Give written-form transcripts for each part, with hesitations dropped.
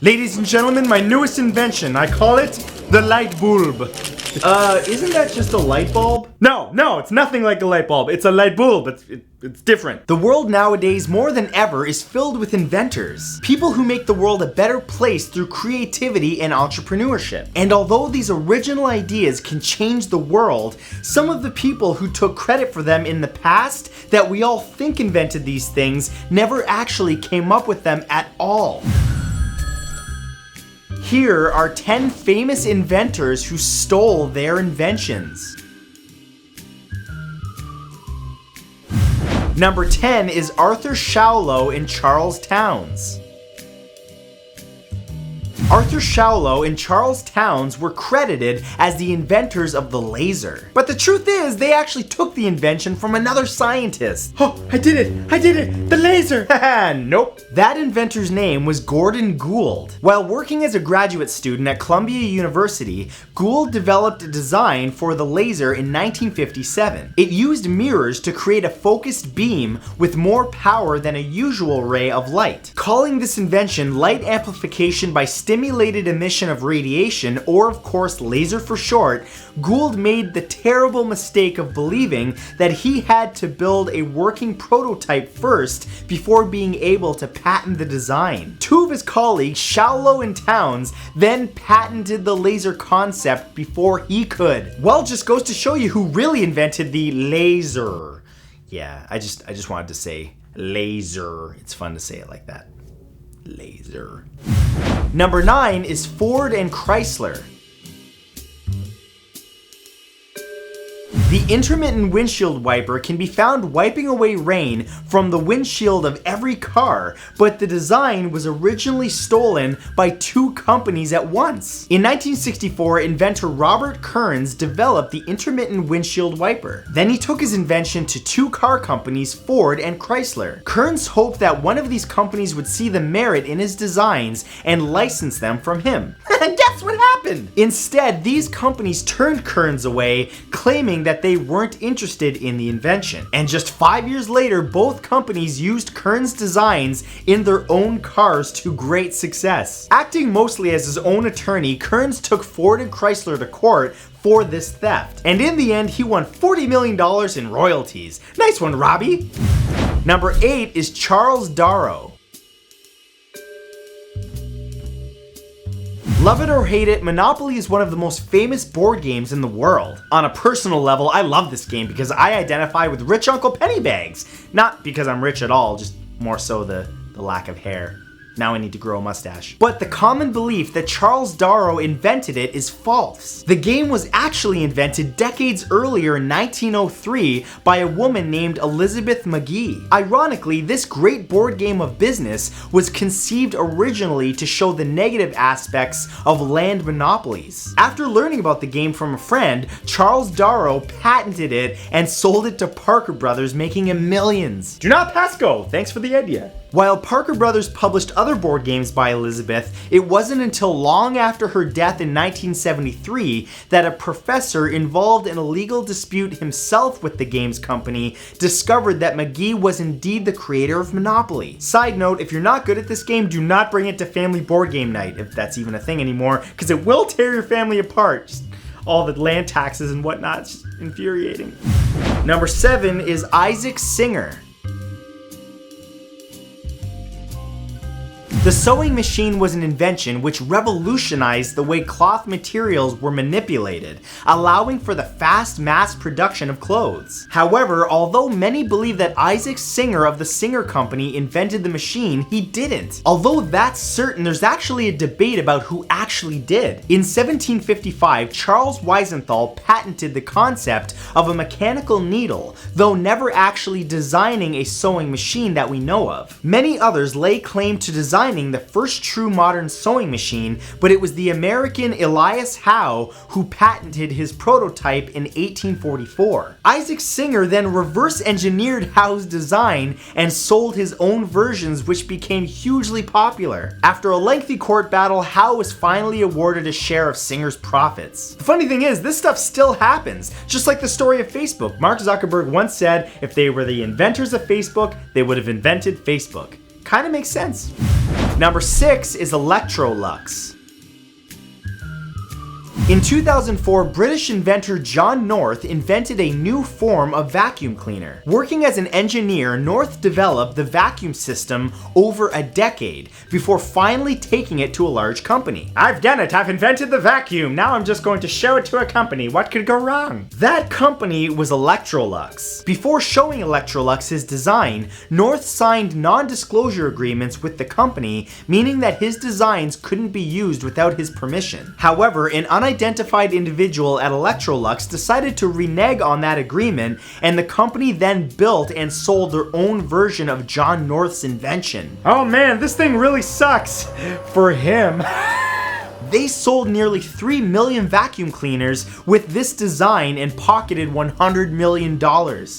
Ladies and gentlemen, my newest invention. I call it the light bulb. Isn't that just a light bulb? No, it's nothing like a light bulb. It's a light bulb. It's different. The world nowadays, more than ever, is filled with inventors. People who make the world a better place through creativity and entrepreneurship. And although these original ideas can change the world, some of the people who took credit for them in the past that we all think invented these things never actually came up with them at all. Here are 10 famous inventors who stole their inventions. Number 10 is Arthur Schawlow and Charles Townes. Arthur Schawlow and Charles Townes were credited as the inventors of the laser. But the truth is, they actually took the invention from another scientist. Oh, I did it, the laser. Nope. That inventor's name was Gordon Gould. While working as a graduate student at Columbia University, Gould developed a design for the laser in 1957. It used mirrors to create a focused beam with more power than a usual ray of light. Calling this invention light amplification by stimulated emission of radiation, or of course laser for short, Gould made the terrible mistake of believing that he had to build a working prototype first before being able to patent the design. Two of his colleagues, Schawlow and Townes, then patented the laser concept before he could. Well, just goes to show you who really invented the laser. Yeah, I just wanted to say laser. It's fun to say it like that. Laser. Number 9 is Ford and Chrysler. The intermittent windshield wiper can be found wiping away rain from the windshield of every car, but the design was originally stolen by two companies at once. In 1964, inventor Robert Kearns developed the intermittent windshield wiper. Then he took his invention to two car companies, Ford and Chrysler. Kearns hoped that one of these companies would see the merit in his designs and license them from him. And guess what happened? Instead, these companies turned Kearns away, claiming that they weren't interested in the invention. And just 5 years later, both companies used Kearns' designs in their own cars to great success. Acting mostly as his own attorney, Kearns took Ford and Chrysler to court for this theft. And in the end, he won $40 million in royalties. Nice one, Robbie. Number 8 is Charles Darrow. Love it or hate it, Monopoly is one of the most famous board games in the world. On a personal level, I love this game because I identify with Rich Uncle Pennybags. Not because I'm rich at all, just more so the lack of hair. Now I need to grow a mustache. But the common belief that Charles Darrow invented it is false. The game was actually invented decades earlier in 1903 by a woman named Elizabeth McGee. Ironically, this great board game of business was conceived originally to show the negative aspects of land monopolies. After learning about the game from a friend, Charles Darrow patented it and sold it to Parker Brothers, making him millions. Do not pass go. Thanks for the idea. While Parker Brothers published other board games by Elizabeth, it wasn't until long after her death in 1973 that a professor involved in a legal dispute himself with the games company discovered that McGee was indeed the creator of Monopoly. Side note, if you're not good at this game, do not bring it to family board game night, if that's even a thing anymore, because it will tear your family apart. Just all the land taxes and whatnot, it's just infuriating. Number 7 is Isaac Singer. The sewing machine was an invention which revolutionized the way cloth materials were manipulated, allowing for the fast mass production of clothes. However, although many believe that Isaac Singer of the Singer Company invented the machine, he didn't. Although that's certain, there's actually a debate about who actually did. In 1755, Charles Wiesenthal patented the concept of a mechanical needle, though never actually designing a sewing machine that we know of. Many others lay claim to designing the first true modern sewing machine, but it was the American Elias Howe who patented his prototype in 1844. Isaac Singer then reverse engineered Howe's design and sold his own versions, which became hugely popular. After a lengthy court battle, Howe was finally awarded a share of Singer's profits. The funny thing is, this stuff still happens, just like the story of Facebook. Mark Zuckerberg once said if they were the inventors of Facebook, they would have invented Facebook. Kinda makes sense. Number 6 is Electrolux. In 2004, British inventor John North invented a new form of vacuum cleaner. Working as an engineer, North developed the vacuum system over a decade before finally taking it to a large company. I've done it. I've invented the vacuum. Now I'm just going to show it to a company. What could go wrong? That company was Electrolux. Before showing Electrolux his design, North signed non-disclosure agreements with the company, meaning that his designs couldn't be used without his permission. However, an unidentified individual at Electrolux decided to renege on that agreement, and the company then built and sold their own version of John North's invention. Oh man, this thing really sucks. For him. They sold nearly 3 million vacuum cleaners with this design and pocketed $100 million.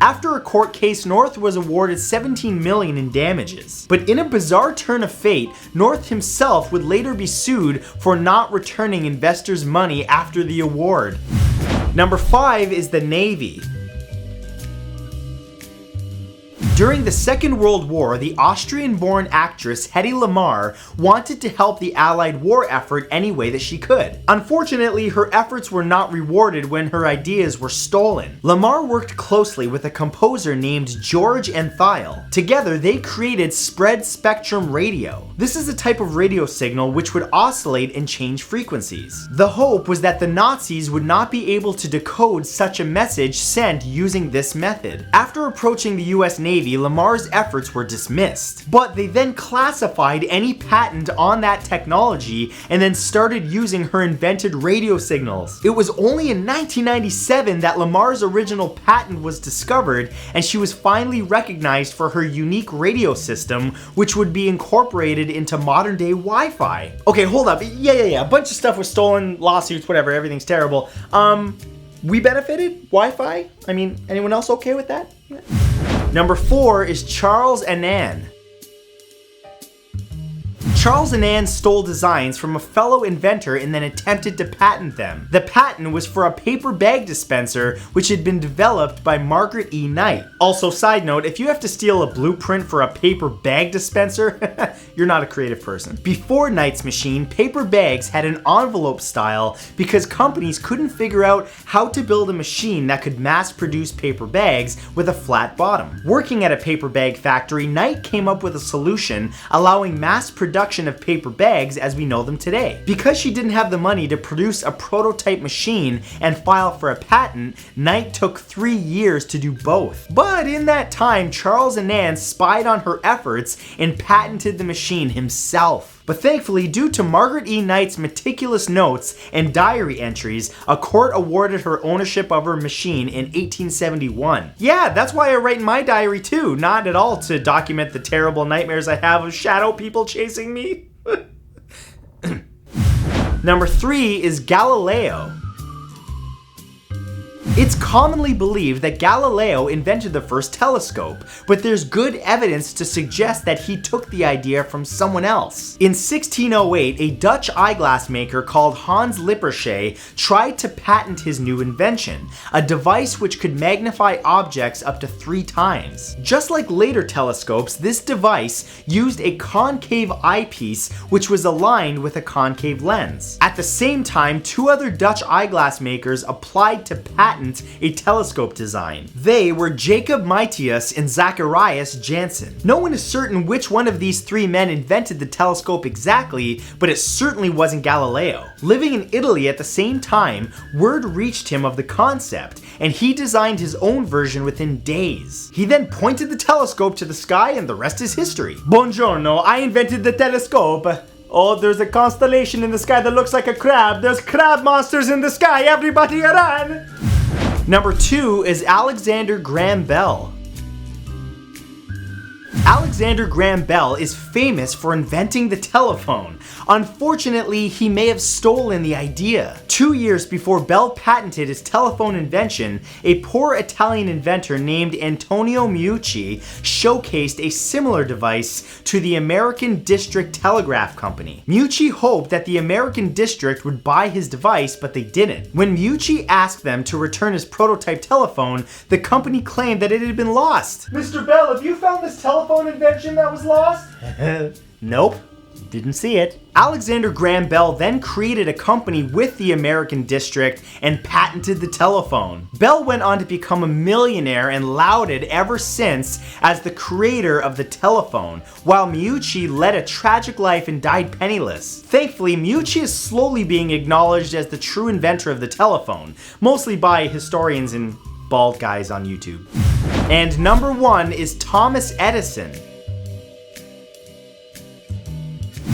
After a court case, North was awarded $17 million in damages. But in a bizarre turn of fate, North himself would later be sued for not returning investors' money after the award. Number 5 is the Navy. During the Second World War, the Austrian-born actress Hedy Lamarr wanted to help the Allied war effort any way that she could. Unfortunately, her efforts were not rewarded when her ideas were stolen. Lamarr worked closely with a composer named George Antheil. Together, they created spread-spectrum radio. This is a type of radio signal which would oscillate and change frequencies. The hope was that the Nazis would not be able to decode such a message sent using this method. After approaching the US Navy, Lamarr's efforts were dismissed, but they then classified any patent on that technology and then started using her invented radio signals. It was only in 1997 that Lamarr's original patent was discovered, and she was finally recognized for her unique radio system, which would be incorporated into modern day Wi-Fi. Okay, hold up. Yeah. A bunch of stuff was stolen, lawsuits, whatever, everything's terrible. We benefited? Wi-Fi? I mean, anyone else okay with that? Yeah. Number 4 is Charles Annan. Charles Annan stole designs from a fellow inventor and then attempted to patent them. The patent was for a paper bag dispenser which had been developed by Margaret E. Knight. Also, side note, if you have to steal a blueprint for a paper bag dispenser, you're not a creative person. Before Knight's machine, paper bags had an envelope style because companies couldn't figure out how to build a machine that could mass produce paper bags with a flat bottom. Working at a paper bag factory, Knight came up with a solution allowing mass production of paper bags as we know them today. Because she didn't have the money to produce a prototype machine and file for a patent, Knight took 3 years to do both. But in that time, Charles Annan spied on her efforts and patented the machine himself. But thankfully, due to Margaret E. Knight's meticulous notes and diary entries, a court awarded her ownership of her machine in 1871. Yeah, that's why I write in my diary too, not at all to document the terrible nightmares I have of shadow people chasing me. Number 3 is Galileo. It's commonly believed that Galileo invented the first telescope, but there's good evidence to suggest that he took the idea from someone else. In 1608, a Dutch eyeglass maker called Hans Lippershey tried to patent his new invention, a device which could magnify objects up to 3 times. Just like later telescopes, this device used a concave eyepiece which was aligned with a concave lens. At the same time, 2 other Dutch eyeglass makers applied to patent a telescope design. They were Jacob Matthias and Zacharias Janssen. No one is certain which one of these 3 men invented the telescope exactly, but it certainly wasn't Galileo. Living in Italy at the same time, word reached him of the concept, and he designed his own version within days. He then pointed the telescope to the sky, and the rest is history. Buongiorno, I invented the telescope. Oh, there's a constellation in the sky that looks like a crab. There's crab monsters in the sky. Everybody run! Number 2 is Alexander Graham Bell. Alexander Graham Bell is famous for inventing the telephone. Unfortunately, he may have stolen the idea. 2 years before Bell patented his telephone invention, a poor Italian inventor named Antonio Meucci showcased a similar device to the American District Telegraph Company. Meucci hoped that the American District would buy his device, but they didn't. When Meucci asked them to return his prototype telephone, the company claimed that it had been lost. Mr. Bell, have you found this telephone invention that was lost? Nope. Didn't see it. Alexander Graham Bell then created a company with the American district and patented the telephone. Bell went on to become a millionaire and lauded ever since as the creator of the telephone, while Meucci led a tragic life and died penniless. Thankfully, Meucci is slowly being acknowledged as the true inventor of the telephone, mostly by historians and bald guys on YouTube. And number 1 is Thomas Edison.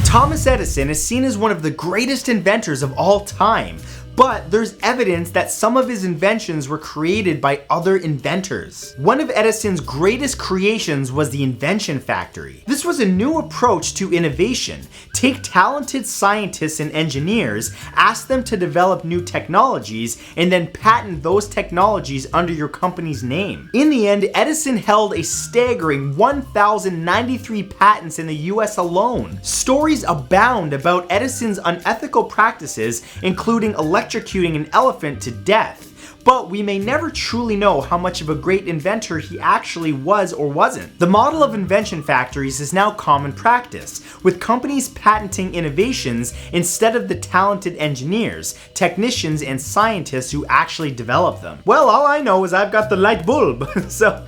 Thomas Edison is seen as one of the greatest inventors of all time, but there's evidence that some of his inventions were created by other inventors. One of Edison's greatest creations was the invention factory. This was a new approach to innovation. Take talented scientists and engineers, ask them to develop new technologies, and then patent those technologies under your company's name. In the end, Edison held a staggering 1,093 patents in the US alone. Stories abound about Edison's unethical practices, including electrocuting an elephant to death. But we may never truly know how much of a great inventor he actually was or wasn't. The model of invention factories is now common practice, with companies patenting innovations instead of the talented engineers, technicians, and scientists who actually develop them. Well, all I know is I've got the light bulb, so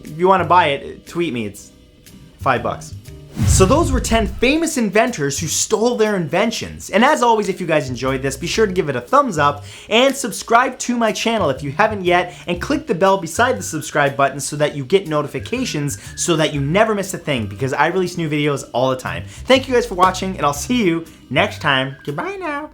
if you want to buy it, tweet me, it's $5. So those were 10 famous inventors who stole their inventions. And as always, if you guys enjoyed this, be sure to give it a thumbs up and subscribe to my channel if you haven't yet, and click the bell beside the subscribe button so that you get notifications so that you never miss a thing, because I release new videos all the time. Thank you guys for watching, and I'll see you next time. Goodbye now.